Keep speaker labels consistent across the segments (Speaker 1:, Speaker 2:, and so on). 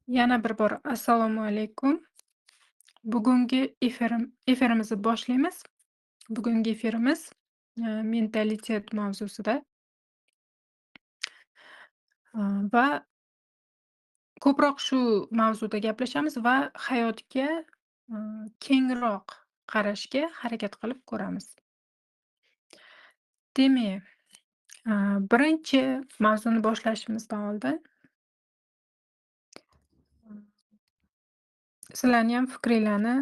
Speaker 1: Yana bir bor assalomu alaykum. Bugungi efirimizni boshlaymiz. Bugungi efirimiz mentalitet mavzusida va ko'proq shu mavzuda gaplashamiz va hayotga kengroq qarashga harakat qilib ko'ramiz. Demak, birinchi mavzuni boshlashimizdan oldin sizlarniyam fikringlarni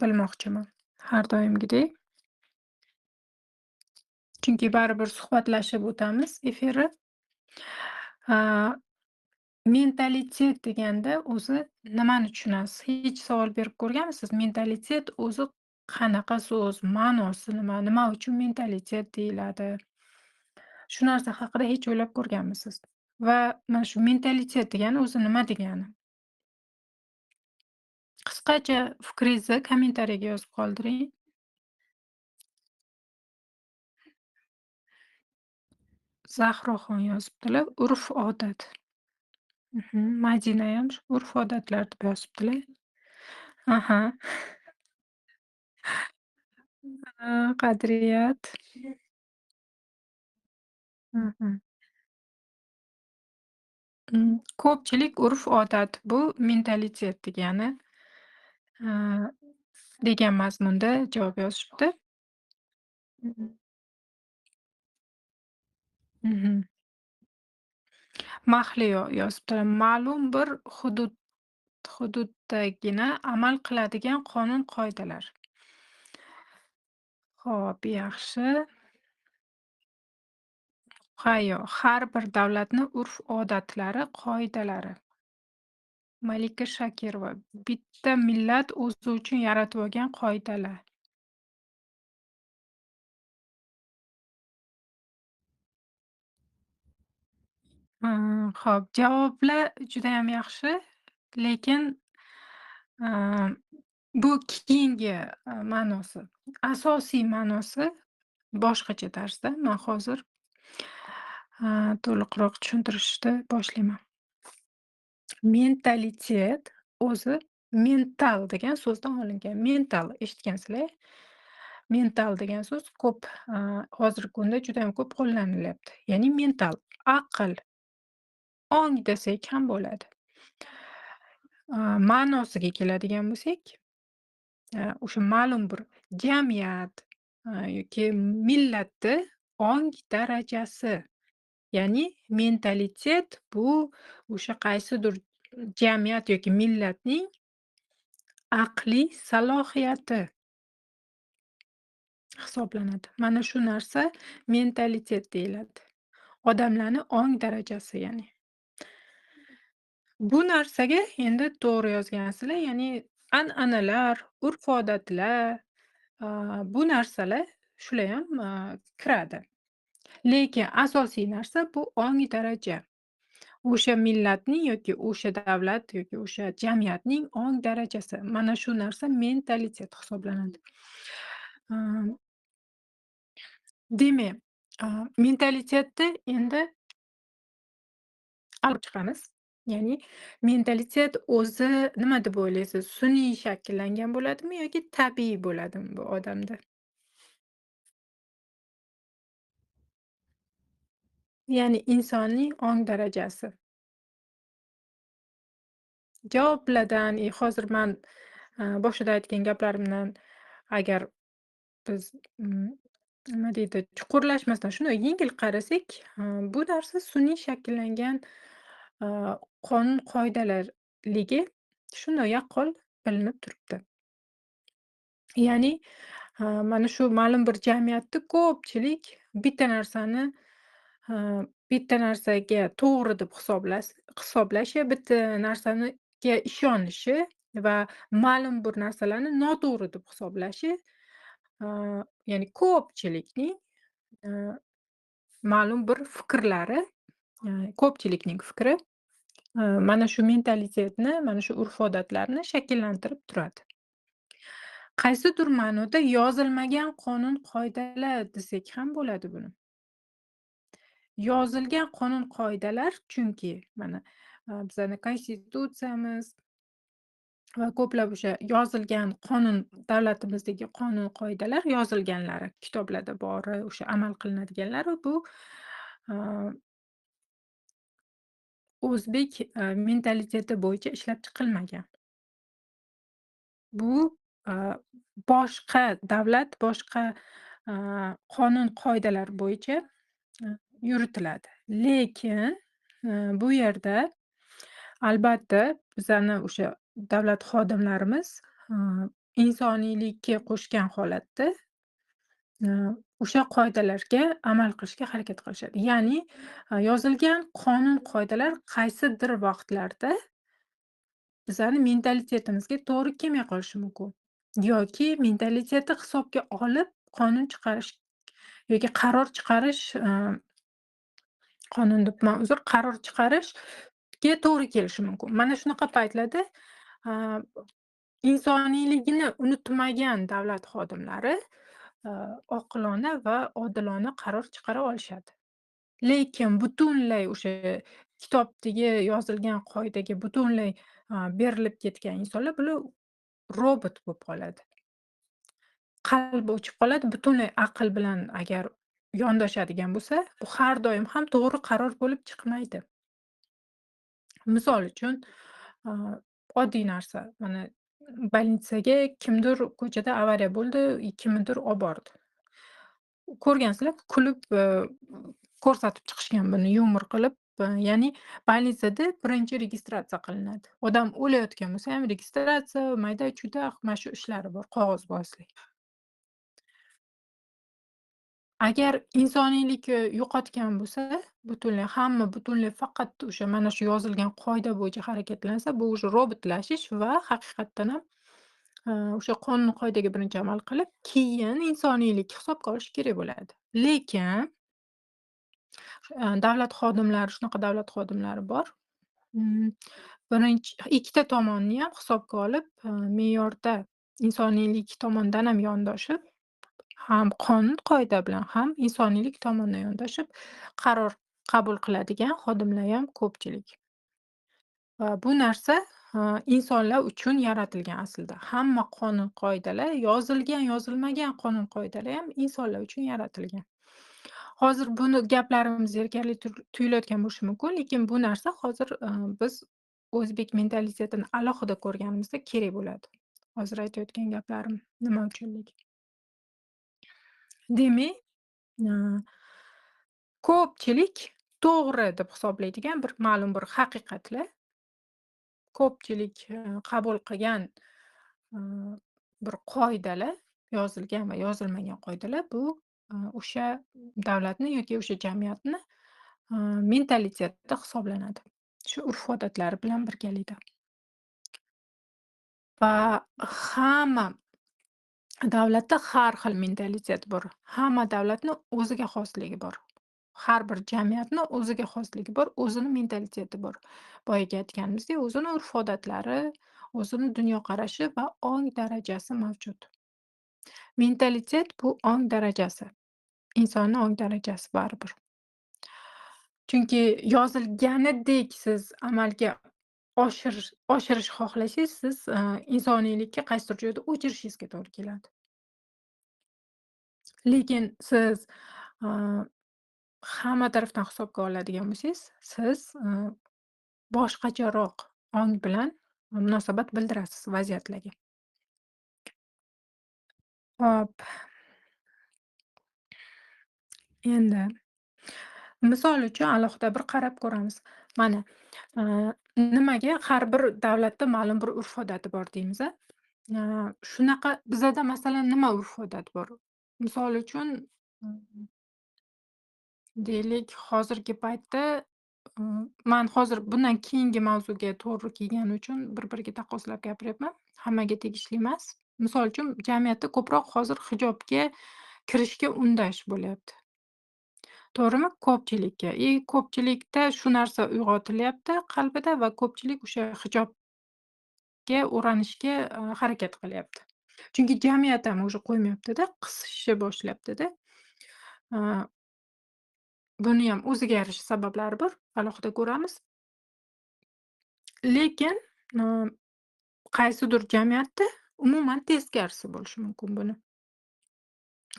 Speaker 1: bilmoqchiman. Har doimgidek. Chunki baribir suhbatlashib o'tamiz efirni. Mentalitet deganda o'zi nimani tushunasiz? Hech savol berib ko'rganmisiz? Mentalitet o'zi qanaqa so'z? Ma'nosi nima? Nima uchun mentalitet deyiladi? Shu narsa haqida hech o'ylab ko'rganmisiz? Va mana shu mentalitet degani o'zi nima degani? Qisqacha fikringizni kommentariyaga yozib qoldiring. Zahroxon yozibdilar, urf-odat. Madinayam shu urf-odatlar deb yozibdilar. Aha. Qadriyat. Mhm. Ko'pchilik urf-odat bu mentalitet degani, a, degan mazmunda javob yozishibdi. Mhm. Mhm. Mahliyo yozibdi. Ma'lum bir hududdagina amal qiladigan qonun-qoidalar. Xo'p, yaxshi. Har bir davlatni urf-odatlari, qoidalari. Malika Shakirova. Bitta millat o'zi uchun yaratib olgan qoidalar. Xo'p, javoblar judayam yaxshi, lekin a, bu keyingi ma'nosi. Asosiy ma'nosi boshqacha tarzda. Men hozir to'liqroq tushuntirishni boshlayman. Mentalitet o'zi mental degan so'zdan olingan. Mental eshitgansizlar. Mental degan so'z ko'p hozirgi kunda juda ham ko'p qo'llanilyapti. Ya'ni mental, aql, ong desak ham bo'ladi. Ma'nosiga keladigan bo'lsak, o'sha ma'lum bir jamiyat yoki millatni ong darajasi. Ya'ni mentalitet bu o'sha qaysidir jamiyat yoki millatning aqliy salohiyati hisoblanadi. Mana shu narsa mentalitet deyiladi. Odamlarni ong darajasi ya'ni. Bu narsaga endi to'g'ri yozgansizlar, ya'ni an'analar, urf-odatlar, bu narsalar shularham kiradi. Lekin asosiy narsa bu ong daraja. O'sha millatning yoki o'sha davlat yoki o'sha jamiyatning ong darajasi. Mana shu narsa mentalitet hisoblanadi. A, demak, mentalitetni endi olib chiqamiz. Ya'ni mentalitet o'zi nima deb o'ylaysiz? Sun'iy shakllangan bo'ladimi yoki tabiiy bo'ladimi bu odamda? Ya'ni insonning ong darajasi. Javoblardan hozir man boshida aytgan gaplarimdan agar biz nima deydi, chuqurlashmasdan shunday yengil qarasak, bu narsa sun'iy shakllangan a, qonun-qoidalarligi shunday yaqqol bilinib turibdi. Ya'ni, mana shu ma'lum bir jamiyatda ko'pchilik bitta narsani, ha, bitta narsaga to'g'ri deb hisoblashi, bitta narsaniga ishonishi va ma'lum bir narsalarni noto'g'ri deb hisoblashi, a, ya'ni ko'pchilikning, a, ma'lum bir fikrlari, ko'pchilikning fikri, mana shu mentalitetni, mana shu urf-odatlarni shakllantirib turadi. Qaysidir ma'noda yozilmagan qonun-qoidalar desak ham bo'ladi buni. yozilgan qonun-qoidalar chunki mana, bizani konstitutsiyamiz va ko'plab o'sha yozilgan qonun davlatimizdagi qonun-qoidalar yozilganlari, kitoblarda bori, o'sha amal qilinadiganlari bu, a, o'zbek, mentaliteti bo'yicha ishlab chiqilmagan. Bu, a, boshqa davlat, boshqa, a, qonun-qoidalar bo'yicha, a, yuritiladi. Lekin, bu yerda albatta bizani o'sha davlat xodimlarimiz, a, insoniylikka qo'shgan holatda, a, o'sha qoidalarga amal qilishga harakat qilishadi. Ya'ni, yozilgan qonun-qoidalar qaysidir vaqtlarda bizani mentalitetimizga to'g'ri kelmay qolishi mumkin. Yoki mentaliteti hisobga olib qonun chiqarish yoki qaror chiqarish, qonun debman uzr, qaror chiqarishga to'g'ri kelishi mumkin. Mana shunaqa paytlarda, a, insoniyligini unutmagan davlat xodimlari, a, oqilona va odilona qaror chiqara olishadi. Lekin butunlay o'sha kitobdagi yozilgan qoidaga butunlay, berilib ketgan insonlar bular robot bo'lib qoladi. Qalbi o'chib qoladi. Butunlay aql bilan agar yondoshadigan bo'lsa, bu har doim ham to'g'ri qaror bo'lib chiqmaydi. Misol uchun, a, oddiy narsa, mana больницаga kimdir ko'chada avariya bo'ldi, kimnidir olib bordi. Ko'rgansizlar, kulib, ko'rsatib chiqishgan buni yumor qilib, ya'ni больницада birinchi registratsiya qilinadi. Odam o'layotgan bo'lsa ham registratsiya, mayda-chuyda mana shu ishlari bor, qog'ozbozlik. Agar insoniylik, yo'qotgan bo'lsa, butunlay faqat o'sha mana shu yozilgan qoida bo'yicha harakatlansa, bu уже robotlashish va haqiqatdan ham, o'sha qonun-qoidaga birinchi amal qilib, keyin insoniylikni hisobga olish kerak bo'ladi. Lekin, davlat xodimlari shunaqa davlat xodimlari bor. Hm, ikkita tomonni ham hisobga olib, me'yorda insoniylik tomondan ham yondoshib, ham qonun-qoida bilan, ham insoniylik tomondan yondoshib qaror qabul qiladigan xodimlar ham ko'pchilik. Va bu narsa, insonlar uchun yaratilgan aslida. Hamma qonun-qoidalar, yozilgan, yozilmagan qonun-qoidalar ham insonlar uchun yaratilgan. Hozir buni gaplarimiz zerikarli tuyulayotgan bo'lishi mumkin, lekin bu narsa hozir, biz o'zbek mentalitetini alohida ko'rganimizda kerak bo'ladi. Hozir aytayotgan gaplarim nima uchunligi. Demak, a, ko'pchilik to'g'ri deb hisoblaydigan bir ma'lum bir haqiqatlar, ko'pchilik, qabul qilgan, a, bir qoidalar, yozilgan va yozilmagan qoidalar bu, o'sha davlatni yoki o'sha jamiyatni, mentaliteti hisoblanadi. Shu urf-odatlari bilan birgalikda. Va hamma davlatda har xil mentalitet bor. Hamma davlatni o'ziga xosligi bor. Har bir jamiyatni o'ziga xosligi bor, o'zini mentaliteti bor. Boyagi aytganimizdek, o'zini urf-odatlari, o'zini dunyoqarashi va ong darajasi mavjud. Mentalitet bu ong darajasi. Insonni ong darajasi baribir. Chunki yozilganidek siz amalga oshirish xohlasangiz, siz, insoniylikka qaysidir joyda o'chirishingizga to'g'ri keladi. Lekin siz, a, hamma tarafdan hisobga oladigan bo'lsangiz, siz, boshqacharoq ong bilan munosabat bildirasiz vaziyatlarga. Hop, endi misol uchun alohida bir qarab ko'ramiz. Mana, a, nimaga har bir davlatda ma'lum bir urf-odati bor deymiz a? Shunaqa bizada masalan nima urf-odat bor? Misol uchun, hm, deylik hozirgi paytda, man hozir bundan keyingi mavzuga to'g'ri kelgani uchun bir-biriga taqqoslab gapiryapman. Hammaga tegishli emas. Misol uchun jamiyatda ko'proq hozir hijobga kirishga undash bo'lyapti. To'g'rimi? Ko'pchilikka. Ko'pchilikda shu narsa uyg'otilyapti qalbida va ko'pchilik o'sha hijobga o'ranishga, harakat qilyapti. Chunki jamiyat ham уже qo'ymayapti-da, qisishni boshlayapti-da. Buniyam o'ziga yarasha sabablari bor, alohida ko'ramiz. Lekin, ımm, qaysidir jamiyatda umuman teskarisi bo'lishi mumkin buni.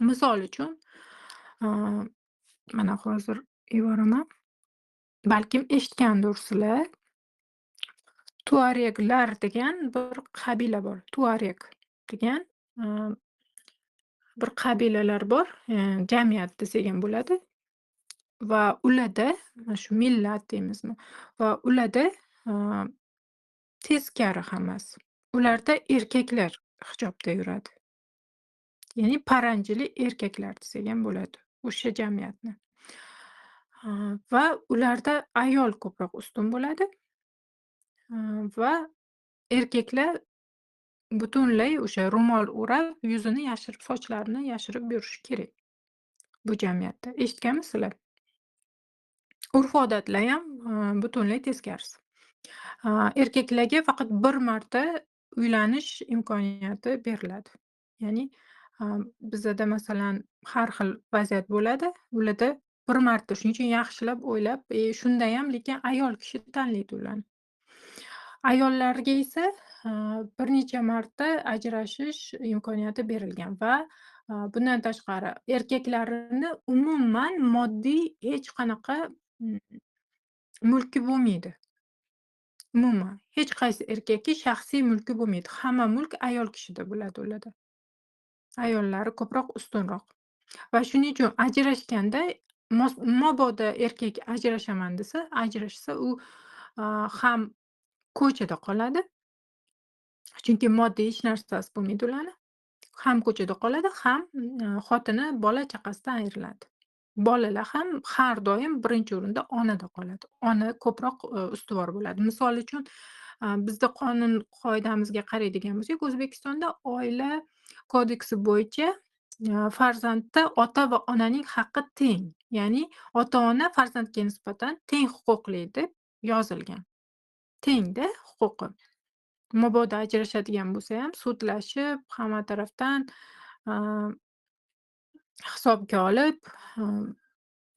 Speaker 1: Misol uchun, aaa, mana hozir yuboraman. Balkim eshitgandirsizlar. Tuareglar degan bir qabila bor. Tuareg degan, aaa, bir qabilalar bor, jamiyat desak ham bo'ladi va ularda, mana shu millat deymizmi, va ularda, aaa, teskari hammasi. Ularda erkaklar hijobda yuradi. Ya'ni paranjili erkaklar desak ham bo'ladi o'sha jamiyatni. Va ularda ayol ko'proq ustun bo'ladi, va erkaklar butunlay o'sha ro'mol o'rab, yuzini yashirib, sochlarini yashirib yurishi kerak bu jamiyatda. Eshitganmisizlar? Urf-odatlar ham, butunlay teskarisi. Erkaklarga faqat bir marta uylanish imkoniyati beriladi. Ya'ni, bizada masalan har xil vaziyat bo'ladi. Ularda bir marta shuning uchun yaxshilab o'ylab, shundayam lekin ayol kishi tanlaydi ularni. Ayollarga esa, bir necha marta ajrashish imkoniyati berilgan va, bundan tashqari erkaklarini umuman moddiy hech qanaqa, mm, mulki bo'lmaydi. Umuman hech qaysi erkakka shaxsiy mulki bo'lmaydi. Hamma mulk ayol kishida bo'ladi ularda. Ayollari ko'proq ustunroq va shuning uchun ajrashganda mabodo erkak ajrashaman desa, ajrashsa u, ham ko'chada qoladi, chunki moddiy hech narsasi bo'lmaydi ularni. Ham ko'chada qoladi, ham, xotini, bola-chaqasidan ayriladi. Bolalar ham har doim birinchi o'rinda onada qoladi. Ona ko'proq, ustuvor bo'ladi. Misol uchun, bizda qonun-qoidamizga qaraydigan bo'lsak, O'zbekistonda oila kodeksi bo'yicha, farzandda ota va onaning haqqi teng. Ya'ni ota-ona farzandga nisbatan teng huquqli deb yozilgan. Tengda huquqi. Mabodo ajrashadigan bo'lsa ham sudlashib, hamma tarafdan, a, hisobga olib,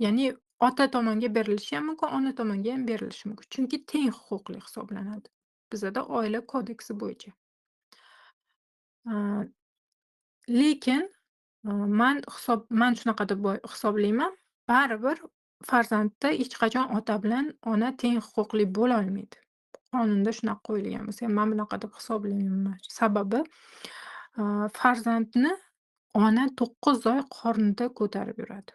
Speaker 1: ya'ni ota tomonga berilishi ham mumkin, ona tomonga ham berilishi mumkin. Chunki teng huquqli hisoblanadi. Bizada oila kodeksi bo'yicha. A, lekin, man shunaqa deb hisoblayman. Baribir farzandda hech qachon ota bilan ona teng huquqli bo'lolmaydi. Qonunda shunaqa qo'yilgan bo'lsa ham, man bunaqa deb hisoblayman. Sababi, farzandni ona 9 oy qornida ko'tarib yuradi.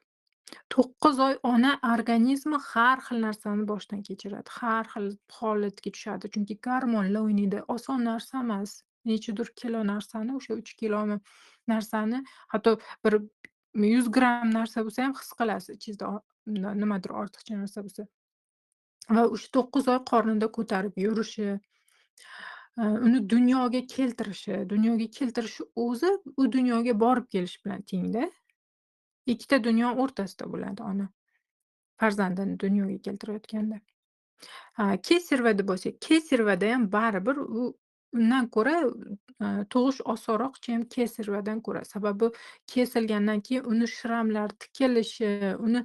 Speaker 1: 9 oy ona organizmi har xil narsani boshdan kechiradi. Har xil holatga tushadi. Chunki gormonlar o'ynaydi. Oson narsa emas. Nechidir kilo narsani, o'sha 3 kilomi narsani, hatto bir 100 gramm narsa bo'lsa ham his qilasiz ichingizda nimadir ortiqcha narsa bo'lsa. Va o'sha 9 oy qornida ko'tarib yurishi, uni dunyoga keltirishi o'zi u dunyoga borib kelish bilan tengda. Ikkita dunyo o'rtasida bo'ladi ona farzandini dunyoga keltirayotganda. Kesarivada bo'lsa, kesarivadayam baribir undan ko'ra, tug'ish osonroq ham kesarivadan ko'ra. Sababi kesilgandan keyin uni shramlar tikilishi, uni,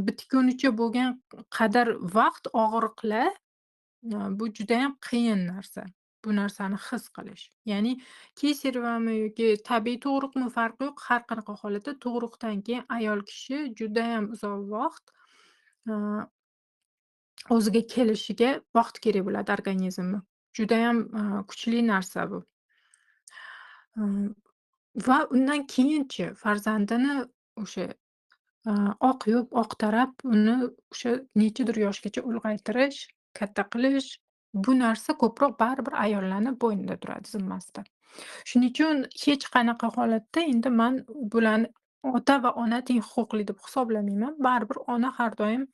Speaker 1: bitgunicha bo'lgan qadar vaqt og'riqlar, bu judayam qiyin narsa. Bu narsani his qilish. Ya'ni kesarivami yoki tabiiy tug'ruqmi farqi yo'q. Har qanaqa holatda tug'ruqdan keyin ayol kishi judayam uzoq vaqt, a o'ziga kelishiga vaqt kerak bo'ladi organizmni. Judayam, kuchli narsa bu. Hm, va undan keyinchi farzandini o'sha, oqyub, oqtarab, uni o'sha nechadir yoshgacha ulg'aytirish, katta qilish, bu narsa ko'proq baribir ayollarni bo'ynida turadi, zimmasida. Shuning uchun hech qanaqa holatda endi man bularni ota va ona teng huquqli deb hisoblamayman. Baribir ona har doim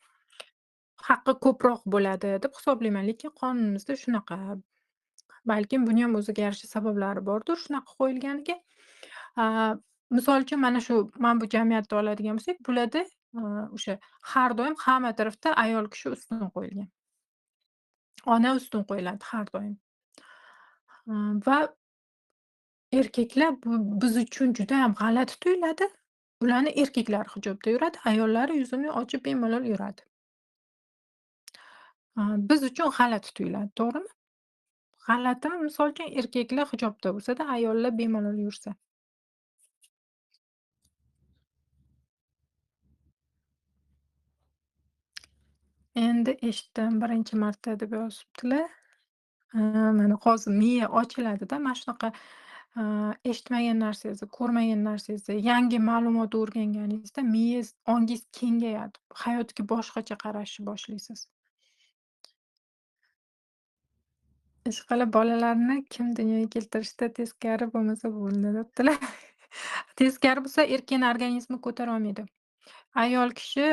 Speaker 1: haqqi ko'proq bo'ladi deb hisoblayman, lekin qonunimizda shunaqa. Balkim buni ham o'ziga yarasha sabablari bordir shunaqa qo'yilganiga. A, misol uchun mana shu mana bu jamiyatda oladigan bo'lsak, bularda, o'sha har doim hamma tarafda ayol kishi ustun qo'yilgan. Ona ustun qo'yiladi har doim. Va erkaklar bu biz uchun juda ham g'alati tuyuladi. Ularni erkaklar hijobda yuradi, ayollari yuzini ochib bemalol yuradi. Biz uchun g'alati tuyuladi, to'g'rimi? G'alatimi, misol uchun erkaklar hijobda bo'lsa-da, ayollar bemalol yursa. Endi eshitdim, birinchi marta deb yozibdilar. Mana hozir miya ochiladida, mana shunaqa, eshitmagan narsangizni, ko'rmagan narsangizni, yangi ma'lumot o'rganganingizda miyangiz, ongingiz kengayadi. Hayotga boshqacha qarashni boshlaysiz. Ishqilib bolalarni kim dunyoga keltirishda teskari bo'lmasa bo'ldi debdilar. Teskari bo'lsa erkakni organizmi ko'tarolmaydi. Ayol kishi,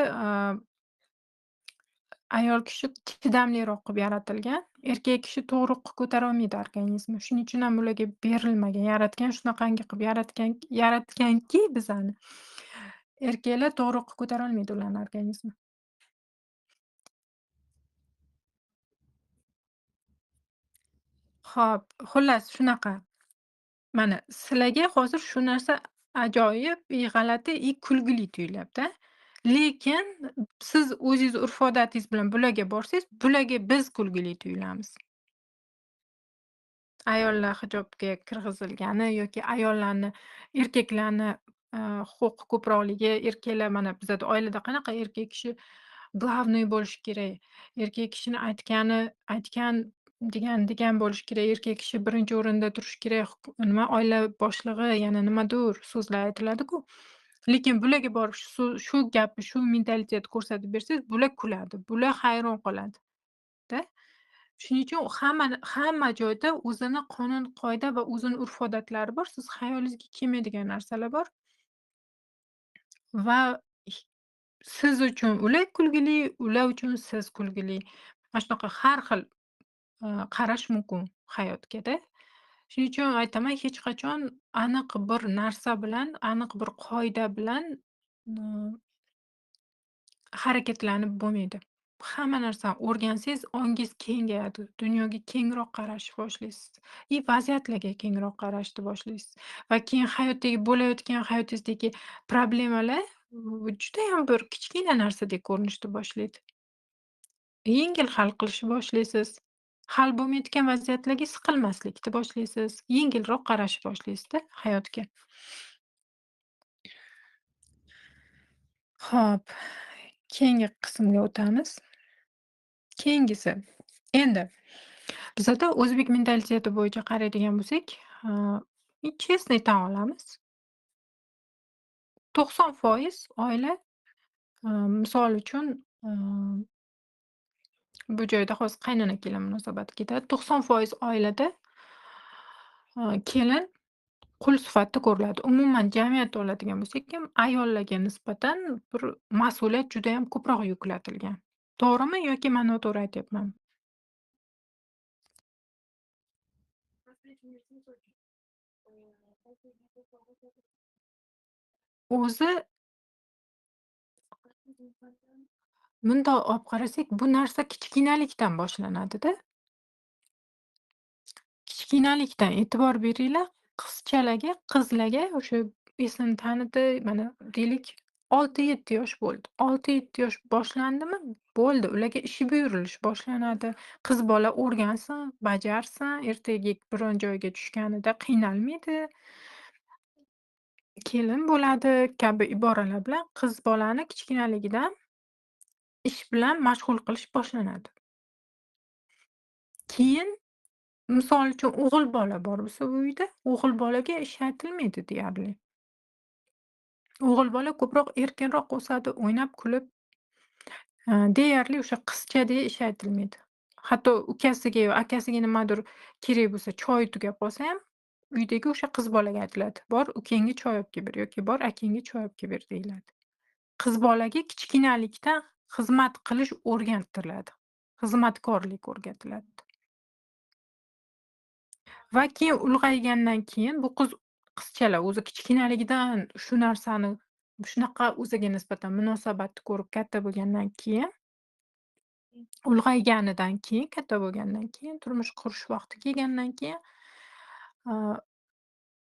Speaker 1: ayol kishi chidamliroq qilib yaratilgan. Erkak kishi tug'ruqqa ko'tarolmaydi organizmi. Shuning uchun ham ularga berilmagan. Yaratgan shunaqangi qilib yaratganki bizani. Erkaklar tug'ruqqa ko'tarolmaydi ularni organizmi. Xo'p, xullas shunaqa. Mana sizlarga hozir shu narsa ajoyib, g'alati, kulgili tuyulyapti. Lekin siz o'zingiz urf-odatingiz bilan bularga borsangiz, bularga biz kulgili tuyulamiz. Ayollar hijobga kirgizilgani yoki ayollarni, erkaklarni, huquqi ko'proqligi, erkaklar mana bizada oilada qanaqa erkak kishi главный bo'lishi kerak. Erkak kishini aytgan, degan bo'lishi kerak. Erkak kishi birinchi o'rinda turishi kerak. Nima oila boshlig'i, yana nimadur so'zlar aytiladi-ku. Lekin bularga borib shu gapni, shu mentalitetni ko'rsatib bersangiz, bular kuladi. Bular hayron qoladi-da. Shuning uchun hamma joyda o'zini qonun-qoida va o'zini urf-odatlari bor. Siz xayolingizga kelmaydigan narsalar bor va h siz uchun ular kulgili, ular uchun siz kulgili. Mana shunaqa har xil, qarash mumkin hayotga-da. Shuning uchun aytaman, hech qachon aniq bir narsa bilan, aniq bir qoida bilan, ımm, harakatlanib bo'lmaydi. Hamma narsani o'rgansangiz, ongingiz kengayadi. Dunyoga kengroq qarashni boshlaysiz. Vaziyatlarga kengroq qarashni boshlaysiz. Va keyin bo'layotgan hayotingizdagi problemalar judayam bir kichkina narsadek ko'rinishni boshlaydi. Yengil hal qilishni boshlaysiz. Hal bo'lmayotgan vaziyatlarga siqilmaslikni boshlaysiz. Yengilroq qarashni boshlaysiz-da hayotga. Xo'p, keyingi qismga o'tamiz. Keyingisi. Endi bizada o'zbek mentaliteti bo'yicha qaraydigan bo'lsak, chestno tan olamiz. 90% oila, misol uchun, bu joyda hozir qaynona-kelin munosabati ketadi. 90% oilada, kelin qul sifatida ko'riladi. Umuman jamiyatda oladigan bo'lsak ham, ayollarga nisbatan bir mas'uliyat juda ham ko'proq yuklatilgan. To'g'rimi yoki men noto'g'ri aytyapmanmi? O'zi bundoq olib qarasak, bu narsa kichkinalikdan boshlanadi-da. Kichkinalikdan e'tibor beringlar, qizchalarga, qizlarga o'sha esimni tanidi, mana deylik 6-7 yosh bo'ldi. 6-7 yosh boshlandimi, bo'ldi, ularga ishi buyurilish boshlanadi. Qiz bola o'rgansin, bajarsin, ertaga biron joyga tushganida qiynalmaydi, kelin bo'ladi kabi iboralar bilan qiz bolani kichkinaligidan ish bilan mashg'ul qilish boshlanadi. Keyin misol uchun o'g'il bola bor bo'lsa bu uyda, o'g'il bolaga ish aytilmaydi deyarli. O'g'il bola ko'proq erkinroq o'sadi, o'ynab kulib, deyarli o'sha qizchadek ish aytilmaydi. Hatto ukasiga yo akasiga nimadir kerak bo'lsa, choy tugab qolsa ham, uydagi o'sha qiz bolaga aytiladi: "Bor ukangga choy olib kelib ber" yoki "Bor akangga choy olib kelib ber" deyiladi. Qiz bolaga kichkinalikdan xizmat qilish o'rgatiladi. Xizmatkorlik o'rgatiladi. Va keyin ulg'aygandan keyin bu qizchalar o'zi kichkinaligidan shu narsani, shunaqa o'ziga nisbatan munosabatni ko'rib katta bo'lgandan keyin, ulg'ayganidan keyin, katta bo'lgandan keyin, turmush qurish vaqti kelgandan keyin, a,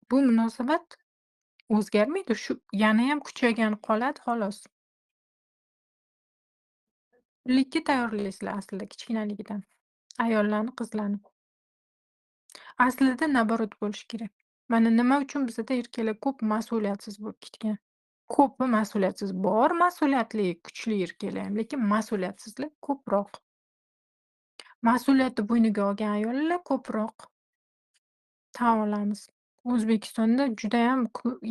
Speaker 1: bu munosabat O'zgarmaydi, shu yanayam kuchaygan qoladi xolos. Pullikka tayyorlaysizlar aslida kichkinaligidan. Ayollarni, qizlarni. Aslida naborat bo'lishi kerak. Mana nima uchun bizada erkaklar ko'p mas'uliyatsiz bo'lib ketgan. Ko'pi mas'uliyatsiz. Bor mas'uliyatli, kuchli erkaklar ham, lekin mas'uliyatsizlar ko'proq. Mas'uliyatni bo'yniga olgan ayollar ko'proq. Tan olamiz. O'zbekistonda judayam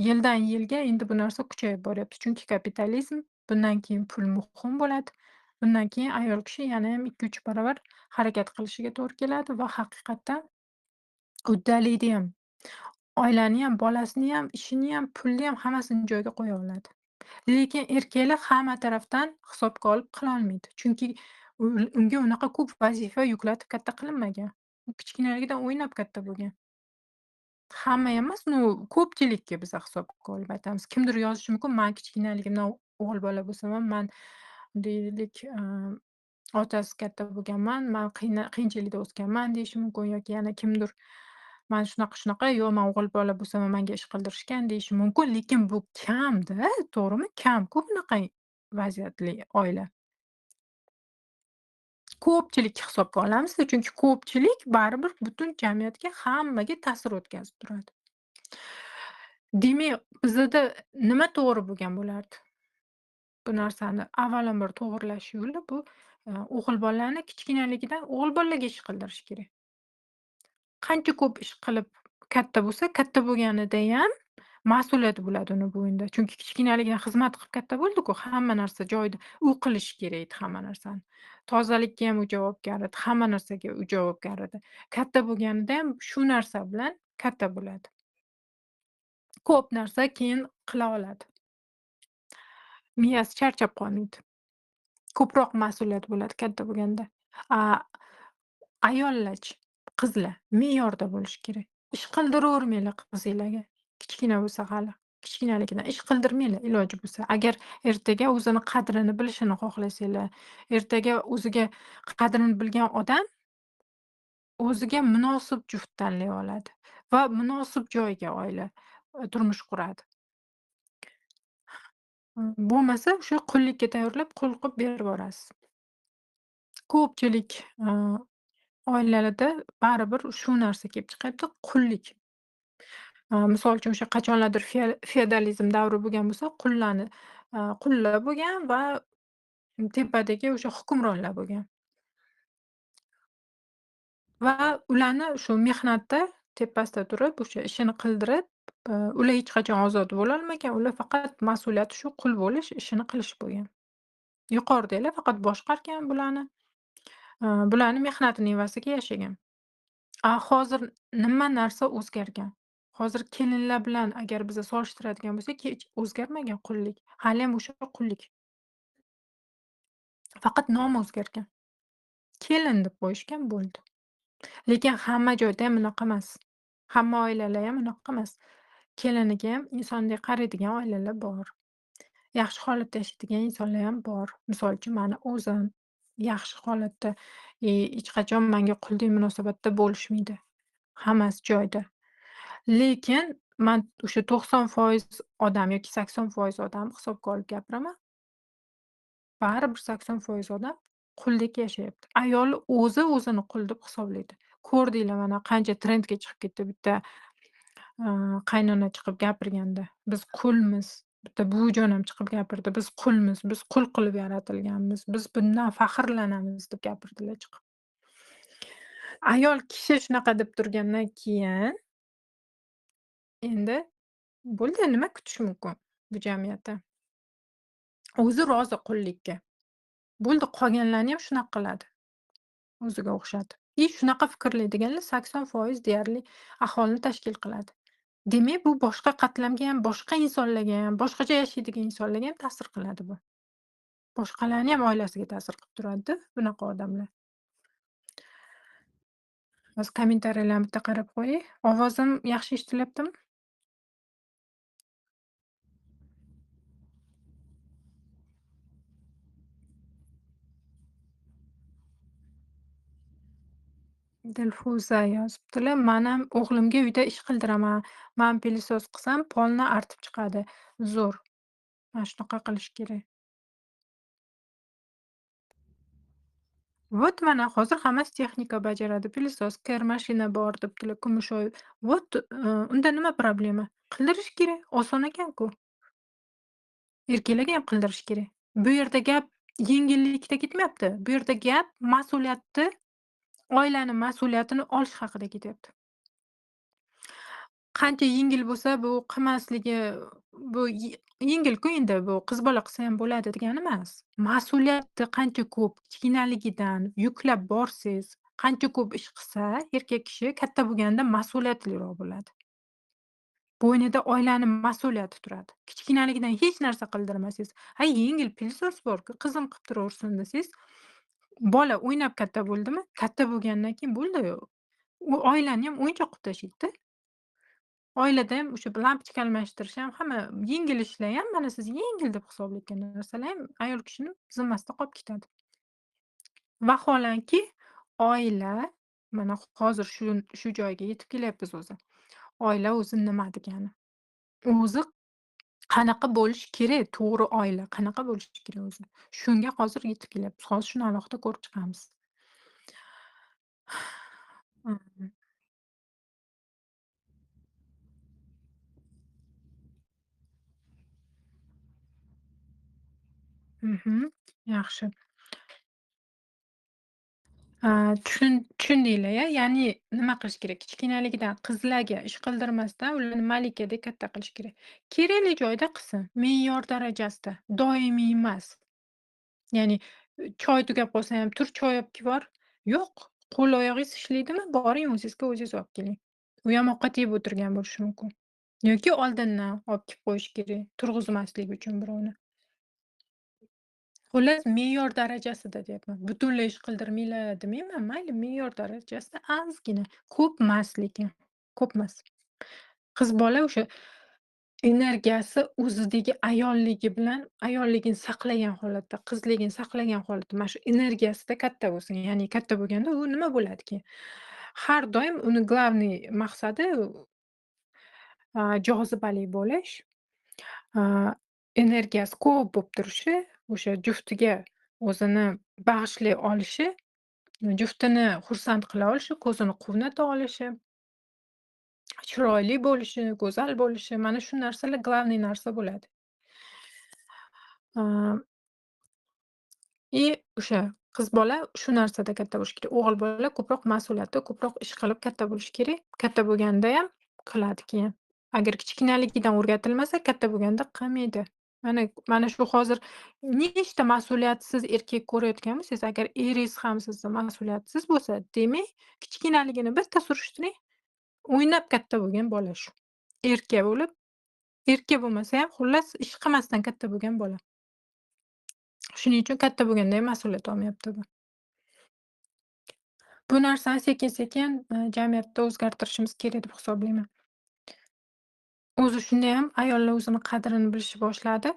Speaker 1: yildan-yilga endi bu narsa kuchayib boryapti. Chunki kapitalizm, bundan keyin pul muhim bo'ladi. Bundan keyin ayol kishi yanayam 2-3 barobar harakat qilishiga to'g'ri keladi va haqiqatdan uddalaydiyam. Oilaniyam, bolasiniyam, ishiniyam, pulniyam hammasini joyiga qo'ya oladi. Lekin erkaklar hamma tarafdan hisobga olib qilolmaydi. Chunki unga unaqa ko'p vazifa yuklatib katta qilinmagan. U kichkinaligidan o'ynab katta bo'lgan. Hamma emas, ну, ko'pchilikka biza hisobga olib aytamiz. Kimdir yozishi mumkin, man kichkinaligimdan o'g'il bola bo'lsam ham man deylik, otasi katta bo'lganman, man qiyinchilikda o'sganman deyishi mumkin yoki yana kimdir man shunaqa, yo'q man o'g'il bola bo'lsam ham menga ish qildirishgan deyishi mumkin, lekin bu kamda, to'g'rimi? Kam-ku bunaqa vaziyatli oila. Ko'pchilikka hisobga olamiz chunki ko'pchilik baribir butun jamiyatga, hammaga ta'sir o'tkazib turadi. Demak, bizada nima to'g'ri bo'lgan bo'lardi? Bu narsani avvalambor to'g'irlash yo'li bu, o'g'il bolani kichkinaligidan o'g'il bolalarga ish qildirish kerak. Qancha ko'p ish qilib katta bo'lsa, katta bo'lganidayam mas'uliyati bo'ladi uni bo'ynida. Chunki kichkinaligidan xizmat qilib katta bo'ldi-ku, hamma narsa joyida. U qilishi kerak edi hamma narsani. Tozalikka ham u javobgar edi, hamma narsaga u javobgar edi. Katta bo'lganida ham shu narsa bilan katta bo'ladi. Ko'p narsa keyin qila oladi. Miyasi charchab qolmaydi. Ko'proq mas'uliyat bo'ladi katta bo'lganda. A ayollarchi, qizlar me'yorda bo'lishi kerak. Ish qildiravermanglar qizinglarga. Kichkina bo'lsa hali. Kichkinaligidan ish qildirmanglar iloji bo'lsa. Agar ertaga o'zini qadrini bilishini xohlasanglar, ertaga o'ziga qadrini bilgan odam o'ziga munosib juft tanlay oladi va munosib joyga oila, turmush quradi. Bo'lmasa o'sha qullikka tayyorlab, qul qilib bervorasiz. Ko'pchilik, oilalarda baribir shu narsa kelib chiqadi, qullik. Misol uchun o'sha qachonlardir feodalizm davri bo'lgan bo'lsa, qullar bo'lgan va tepadagi o'sha hukmronlar bo'lgan va ularni shu mehnatda tepasida turib, o'sha ishini qildirib, ular hech qachon ozod bo'lolmagan. Ular faqat mas'uliyati shu qul bo'lish, ishini qilish bo'lgan. Yuqoridagilar faqat boshqargan bularni, bularni mehnatini evasiga yashagan. Hozir nima narsa o'zgargan? Hozir kelinlar bilan agar biza solishtiradigan bo'lsak, hech o'zgarmagan qullik. Haliyam o'sha qullik. Faqat nomi o'zgargan. Kelin deb qo'yishgan, bo'ldi. Lekin hamma joyda ham unaqa emas. Hamma oilalar ham unaqa emas. Keliniga ham insondek qaraydigan oilalar bor. Yaxshi holatda yashaydigan insonlar ham bor. Misol uchun mani o'zim yaxshi holatda, hech qachon menga quldek munosabatda bo'lishmaydi. Hammasi joyida. Lekin man o'sha 90% odam yoki 80% odam hisobga olib gapiraman. Baribir 80% odam quldek yashayapti. Ayol o'zi o'zini qul deb hisoblaydi. Ko'rdinglar mana qancha trendga chiqib ketdi bitta, qaynona chiqib gapirganda. Biz qulmiz. Bitta buvijon ham chiqib gapirdi. Biz qulmiz, biz qul qilib yaratilganmiz. Biz bundan faxrlanamiz deb gapirdilar chiqib. Ayol kishi shunaqa deb turgandan keyin endi bo'ldi, nima kutish mumkin bu jamiyatdan? O'zi rozi qullikka. Bo'ldi, qolganlarni ham shunaqa qiladi, o'ziga o'xshatib. И shunaqa fikrlaydiganlar 80% deyarli aholini tashkil qiladi. Demak, bu boshqa qatlamga ham, boshqa insonlarga ham, boshqacha yashaydigan insonlarga ham ta'sir qiladi bu. Boshqalarni ham oilasiga ta'sir qilib turadi-da, bunaqa odamlar. Hozir kommentariyalarni bitta qarab qo'yay. Ovozim yaxshi eshitilyaptimi? Dilfuza yozibdilar. "Manam o'g'limga uyda ish qildiraman. Man pilisos qilsam, polni artib chiqadi. Zo'r. Mana shunaqa qilish kerak." Vot mana hozir hammasi texnika bajaradi. Pilisos, kir, mashina bor debdilar, Kumushoy. Vot, unda nima problema? Qildirish kerak. Oson ekan-ku. Erkaklarga ham qildirish kerak. Bu yerda gap yengillikda ketmayapti. Bu yerda gap mas'uliyatni, oilani mas'uliyatini olish haqida ketyapti. Qancha yengil bo'lsa, bu qilmasligi, bu yengil-ku endi bu qiz bola qilsa ham bo'ladi degani emas. Mas'uliyati qancha ko'p, kichkinaligidan yuklab borsangiz, qancha ko'p ish qilsa, erkak kishi katta bo'lganda mas'uliyatliroq bo'ladi. Bo'ynida oilani mas'uliyati turadi. Kichkinaligidan hech narsa qildirmasangiz, "Ha, yengil pilisos bor-ku, qizim qilib turaversin" desangiz, bola o'ynab katta bo'ldimi? Katta bo'lgandan keyin bo'ldi. U oilani ham o'yinchoq qilib tashlaydi-da. Oilada ham o'sha lampochka almashtirish ham, hamma yengil ishlar ham, mana siz yengil deb hisoblayotgan narsalar ham ayol kishini zimmasida qolib ketadi. Vaholanki, oila mana hozir shu joyga yetib kelyapmiz o'zi. Oila o'zi nima degani? O'zi qanaqa bo'lishi kerak? To'g'ri oila qanaqa bo'lishi kerak o'zi? Shunga hozir yetib kelyapmiz. Hozir shuni alohida ko'rib chiqamiz. Mhm. Mhm. Yaxshi. Tushundinglar-ya, ya'ni nima qilish kerak? Kichkinaligidan qizlarga ish qildirmasdan ularni malikadek katta qilish kerak. Kerakli joyda qilsin, me'yor darajasida, doimiy emas. Ya'ni, choy tugab qolsa ham, "Tur, choy olib kelib bor." Yo'q, qo'l-oyog'ingiz ishlaydimi? Boring o'zizga o'zingiz olib keling. U ham ovqat yeb o'tirgan bo'lishi mumkin. Yoki oldindan olib kelib qo'yish kerak, turg'izmaslik uchun birovni. Xullas, me'yor darajasida deyapman. Butunlay ish qildirmanglar demayman. Mayli, me'yor darajasida ozgina, ko'pmas lekin, ko'pmas. Qiz bola o'sha energiyasi o'zidagi ayolligi bilan ayolligini saqlagan holatda, qizligini saqlagan holatda, mana shu energiyasida katta bo'lsin. Ya'ni katta bo'lganda u nima bo'ladi keyin? Har doim uni главный maqsadi, jozibali bo'lish, a, energiyasi ko'p bo'lib turishi, o'sha juftiga o'zini bag'ishlay olishi, juftini xursand qila olishi, ko'zini quvnata olishi, chiroyli bo'lishi, go'zal bo'lishi, mana shu narsalar главный narsa bo'ladi. A, o'sha qiz bola shu narsada katta bo'lishi kerak. O'g'il bola ko'proq mas'uliyatda, ko'proq ish qilib katta bo'lishi kerak. Katta bo'lgandayam qiladi keyin. Agar kichkinaligidan o'rgatilmasa, katta bo'lganda qilmaydi. Mana shu hozir nechta mas'uliyatsiz erkak ko'rayotgan bo'lsangiz, agar eringiz ham sizni mas'uliyatsiz bo'lsa, demak, kichkinaligini bitta surishtiring, o'ynab katta bo'lgan bola shu. Erka bo'lib, erka bo'lmasa ham, xullas, ish qilmasdan katta bo'lgan bola. Shuning uchun katta bo'lganda ham mas'uliyat olmayapti bu. Bu narsani sekin-sekin, jamiyatda o'zgartirishimiz kerak deb hisoblayman. O'zi shundayam ayollar o'zini qadrini bilishni boshladi.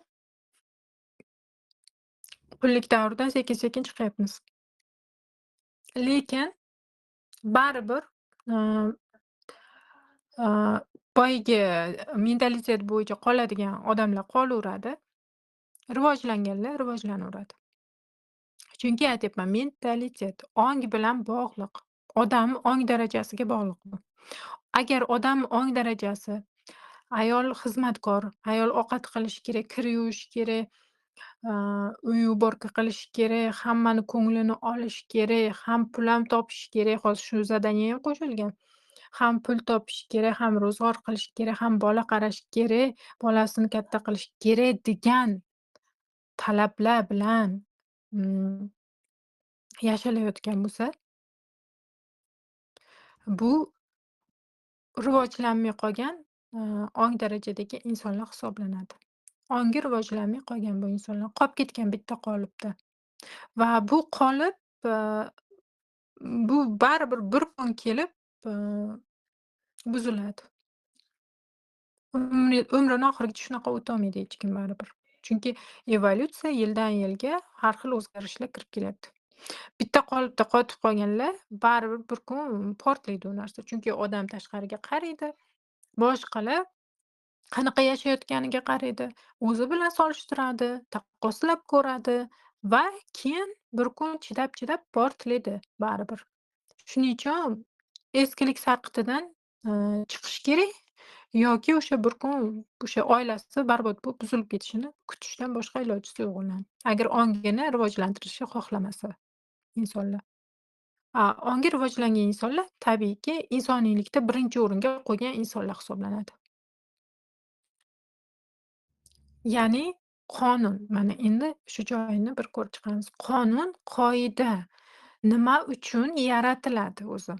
Speaker 1: Qullik davridan sekin-sekin chiqyapmiz. Lekin baribir, a a boyagi mentalitet bo'yicha qoladigan odamlar qolaveradi. Rivojlanganlar rivojlanaveradi. Chunki aytyapman, mentalitet ong bilan bog'liq. Odam ong darajasiga bog'liq bu. Agar odam ong darajasi, ayol xizmatkor, ayol ovqat qilishi kerak, kir yuvishi kerak, uy уборка qilishi kerak, hammani ko'nglini olishi kerak, ham pul ham topishi kerak. Hozir shu zadaniya ham qo'shilgan. Ham pul topish kerak, ham ro'zg'or qilish kerak, ham bola qarash kerak, bolasini katta qilish kerak degan talablar bilan, mm, yashalayotgan bo'lsa, bu rivojlanmay qolgan, ong darajadagi insonlar hisoblanadi. Ongi rivojlanmay qolgan bu insonlar, qolib ketgan bitta qolipda. Va bu qolip, bu baribir bir kun kelib, buziladi. Umrini oxirigacha shunaqa o'tolmaydi hech kim baribir. Chunki evolyutsiya yildan yilga har xil o'zgarishlar kirib kelyapti. Bitta qolipda qotib qolganlar, baribir bir kun portlaydi u narsa. Chunki odam tashqariga qaraydi, boshqalar qanaqa yashayotganiga qaraydi, o'zi bilan solishtiradi, taqqoslab ko'radi va keyin bir kun chidab-chidab portlaydi baribir. Shuning uchun eskilik sarqitidan, chiqish kerak yoki o'sha bir kun o'sha oilasi barbod bo'lib buzilib ketishini kutishdan boshqa ilojisi yo'q ularni. Agar ongini rivojlantirishni xohlamasa insonlar. Ongi rivojlangan insonlar tabiiyki insoniylikda birinchi o'ringa qo'ygan insonlar hisoblanadi. Ya'ni qonun, mana endi shu joyini bir ko'rib chiqamiz. Qonun, qoida nima uchun yaratiladi o'zi?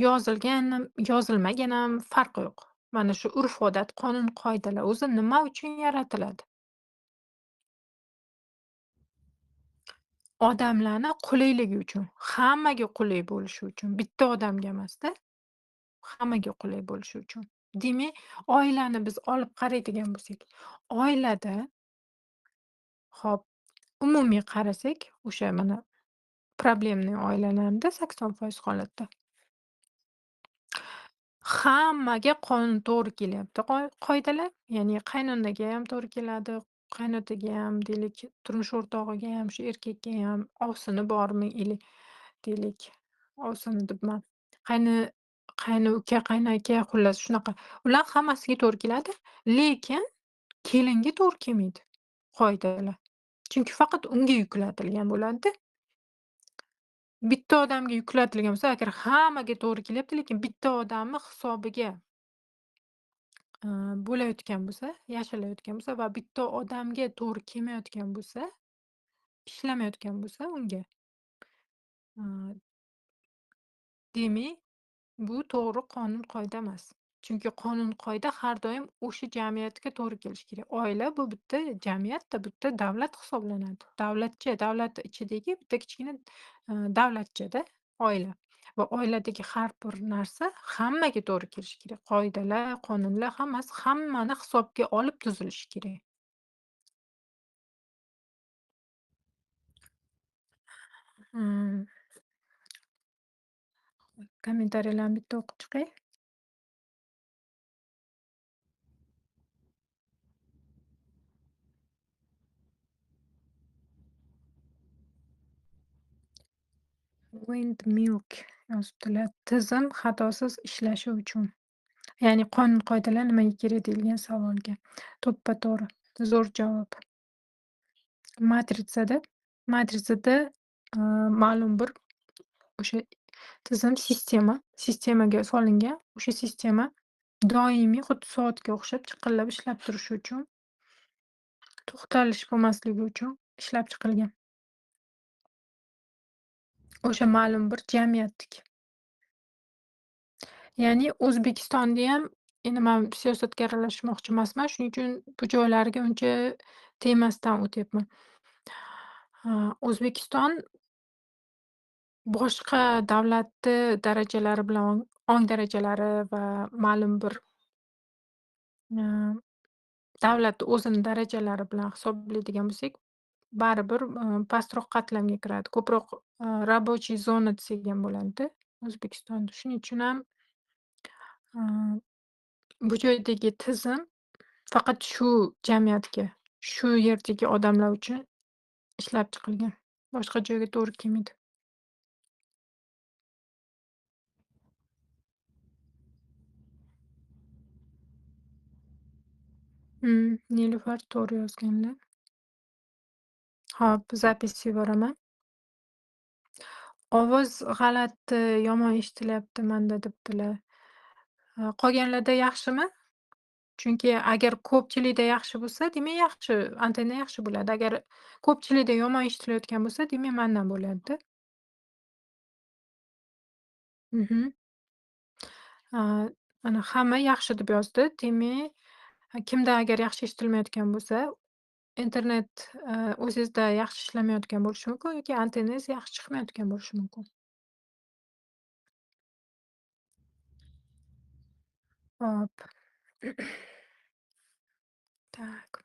Speaker 1: Yozilgan yozilmagan ham farqi yo'q. Mana shu urf-odat, qonun-qoidalar o'zi nima uchun yaratiladi? Odamlarni qulayligi uchun, hammaga qulay bo'lishi uchun, bitta odamga emasda, hammaga qulay bo'lishi uchun. Demak, oilani biz olib qaraydigan bo'lsak, oilada hop, umumiy qarasak, o'sha mana problemli oilalarda 80% holatda hammaga qonun to'g'ri kelyapti qoidalar. Ya'ni qaynonaga ham to'g'ri keladi, qaynotaga ham deylik, turmush o'rtog'iga ham, shu erkakka ham, ovsini bormi ili deylik, ovsini debman, qayni qaynuka, qaynaka, xullas shunaqa. Ular hammasiga to'g'ri keladi, lekin kelinga to'g'ri kelmaydi qoidalar. Chunki faqat unga yuklatilgan bo'ladi. Bitta odamga yuklatilgan bo'lsa, agar hammaga to'g'ri kelyapti, lekin bitta odamni hisobiga, bo'layotgan bo'lsa, yashayotgan bo'lsa va bitta odamga to'g'ri kelmayotgan bo'lsa, ishlamayotgan bo'lsa unga, ııı, demak, bu to'g'ri qonun-qoida emas. Chunki qonun-qoida har doim o'sha jamiyatga to'g'ri kelishi kerak. Oila bu bitta jamiyatda, bitta davlat hisoblanadi. Davlat ichidagi bitta kichkina, davlatchada oila. Va oiladagi har bir narsa hammaga to'g'ri kelishi kerak. Qoidalar, qonunlar hammasi hammani hisobga olib tuzilishi kerak. Hımm, kommentariyalarni bitta o'qib chiqay. Windmilk yozibdilar. Tizim xatosiz ishlashi uchun. Ya'ni qonun-qoidalar nimaga kerak deyilgan savolga to'ppa-to'g'ri, zo'r javob. Matritsada matritsada, ma'lum bir o'sha tizim, sistemaga solingan. O'sha sistema doimiy xuddi soatga o'xshab chiqillab ishlab turishi uchun, to'xtalish bo'lmasligi uchun ishlab chiqilgan. O'sha ma'lum bir jamiyatdek. Ya'ni O'zbekistonda ham endi men siyosatga aralashmoqchi emasman, shuning uchun bu joylariga uncha temasdan o'tyapman. O'zbekiston boshqa davlatni darajalari bilan ong darajalari va ma'lum bir, э, davlatni o'zini darajalari bilan hisoblaydigan bo'lsak, baribir, pastroq qatlamga kiradi. Ko'proq, рабочий zona desak ham bo'ladi O'zbekistonda. Shuning uchun ham, э, bu joydagi tizim faqat shu jamiyatga, shu yerdagi odamlar uchun ishlab chiqilgan. Boshqa joyga to'g'ri kelmaydi. Nilufar to'g'ri yozganlar. Hop, zapis yuboraman. Ovoz g'alati, yomon eshitilyapti manda debdilar. Qolganlarda yaxshimi? Chunki agar ko'pchilikda yaxshi bo'lsa, demak yaxshi, antenna yaxshi bo'ladi. Agar ko'pchilikda yomon eshitilayotgan bo'lsa, demak mandan bo'ladida. Mhm. A, mana hamma yaxshi deb yozdi. Demak, kimda agar yaxshi eshitilmayotgan bo'lsa, internet, o'zingizda yaxshi ishlamayotgan bo'lishi mumkin yoki antennangiz yaxshi chiqmayotgan bo'lishi mumkin. Hop. Tak.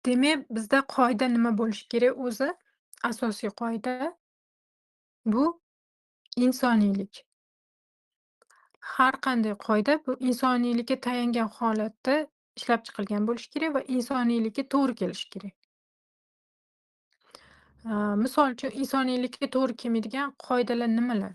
Speaker 1: Demak, bizda qoida nima bo'lishi kerak o'zi? asosiy qoida bu insoniylik. Har qanday qoida bu insoniylikka tayangan holatda ishlab chiqilgan bo'lishi kerak va insoniylikka to'g'ri kelishi kerak. Misol uchun insoniylikka to'g'ri kelmaydigan qoidalar nimalar?